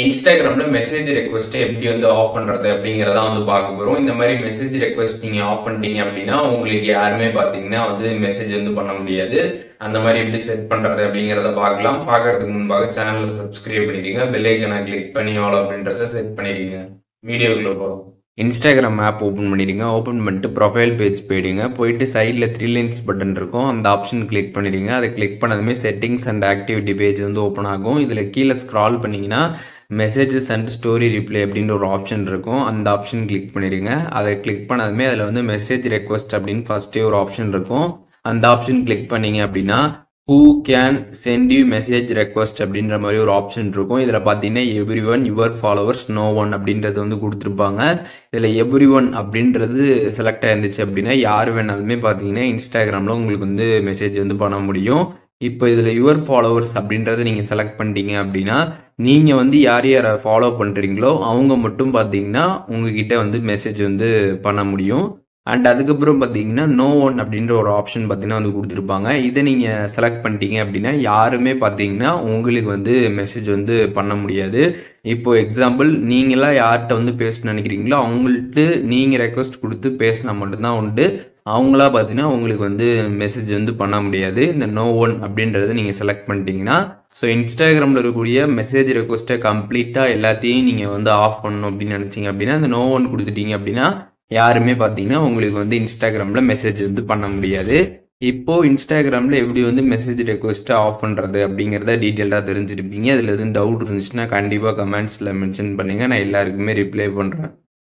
இன்ஸ்டாகிராம்ல message request எப்படி வந்து ஆஃப் பண்றது அப்படிங்கறத வந்து பார்க்க போறோம். இந்த மாதிரி மெசேஜ் ரெக்வெஸ்ட் நீங்க ஆஃப் பண்ணிட்டீங்க அப்படின்னா உங்களுக்கு யாருமே பாத்தீங்கன்னா வந்து மெசேஜ் வந்து பண்ண முடியாது. அந்த மாதிரி எப்படி செட் பண்றது அப்படிங்கறத பார்க்கலாம். பார்க்கறதுக்கு முன்பாக சேனலை சப்ஸ்கிரைப் பண்ணிடுங்க, பெல் ஐகானை கிளிக் பண்ணி ஆல் அப்படின்றத செட் பண்ணிடுங்க. வீடியோக்குள்ள போகலாம். இன்ஸ்டாகிராம் ஆப் ஓப்பன் பண்ணிடுங்க. ஓப்பன் பண்ணிட்டு ப்ரொஃபைல் பேஜ் போயிடுங்க. போயிட்டு சைடில் 3 லைன்ஸ் பட்டன் இருக்கும், அந்த ஆப்ஷன் கிளிக் பண்ணிடுங்க. அதை கிளிக் பண்ணதுமே செட்டிங்ஸ் அண்ட் ஆக்டிவிட்டி பேஜ் வந்து ஓப்பன் ஆகும். இதில் கீழே ஸ்க்ரால் பண்ணிங்கன்னா மெசேஜஸ் அண்ட் ஸ்டோரி ரிப்ளை அப்படின்ற ஒரு ஆப்ஷன் இருக்கும், அந்த ஆப்ஷன் கிளிக் பண்ணிடுங்க. அதை கிளிக் பண்ணதுமே அதில் வந்து மெசேஜ் ரெக்வெஸ்ட் அப்படின்னு ஃபர்ஸ்டே ஒரு ஆப்ஷன் இருக்கும், அந்த ஆப்ஷன் கிளிக் பண்ணீங்க அப்படின்னா who can send you message request அப்படின்ற மாதிரி ஒரு ஆப்ஷன் இருக்கும். இதில் பார்த்தீங்கன்னா everyone your followers no one அப்படின்றது வந்து கொடுத்துருப்பாங்க. இதில் எவ்ரி ஒன் அப்படின்றது செலக்ட் ஆயிருந்துச்சு அப்படின்னா யார் வேணாலுமே பார்த்தீங்கன்னா இன்ஸ்டாகிராமில் உங்களுக்கு வந்து மெசேஜ் வந்து பண்ண முடியும். இப்போ இதில் யுவர் ஃபாலோவர்ஸ் அப்படின்றத நீங்கள் செலக்ட் பண்ணிட்டீங்க அப்படின்னா நீங்கள் வந்து யார் யாரை ஃபாலோ பண்ணுறீங்களோ அவங்க மட்டும் பார்த்தீங்கன்னா உங்ககிட்ட வந்து மெசேஜ் வந்து பண்ண முடியும். அண்ட் அதுக்கப்புறம் பார்த்தீங்கன்னா நோ ஒன் அப்படின்ற ஒரு ஆப்ஷன் பார்த்தீங்கன்னா வந்து கொடுத்துருப்பாங்க. இதை நீங்கள் செலக்ட் பண்ணிட்டீங்க அப்படின்னா யாருமே பார்த்தீங்கன்னா உங்களுக்கு வந்து மெசேஜ் வந்து பண்ண முடியாது. இப்போ எக்ஸாம்பிள் நீங்களாம் யார்கிட்ட வந்து பேச நினைக்கிறீங்களோ அவங்கள்ட்ட நீங்கள் ரெக்வஸ்ட் கொடுத்து பேசினா மட்டும்தான் உண்டு. அவங்களா பார்த்தீங்கன்னா உங்களுக்கு வந்து மெசேஜ் வந்து பண்ண முடியாது. இந்த நோ ஒன் அப்படின்றத நீங்கள் செலக்ட் பண்ணிட்டீங்கன்னா ஸோ இன்ஸ்டாகிராமில் இருக்கக்கூடிய மெசேஜ் ரெக்வஸ்ட்டை கம்ப்ளீட்டாக எல்லாத்தையும் நீங்கள் வந்து ஆஃப் பண்ணணும் அப்படின்னு நினச்சிங்க அப்படின்னா இந்த நோ ஒன் கொடுத்துட்டீங்க அப்படின்னா யாருமே பார்த்தீங்கன்னா உங்களுக்கு வந்து இன்ஸ்டாகிராமில் மெசேஜ் வந்து பண்ண முடியாது. இப்போது இன்ஸ்டாகிராமில் எப்படி வந்து மெசேஜ் ரெக்வெஸ்ட்டை ஆஃப் பண்ணுறது அப்படிங்கிறத டீட்டெயிலாக தெரிஞ்சிருப்பீங்க. அதில் எதுவும் டவுட் இருந்துச்சுன்னா கண்டிப்பாக கமெண்ட்ஸில் மென்ஷன் பண்ணுங்கள், நான் எல்லாருக்குமே ரிப்ளை பண்ணுறேன்.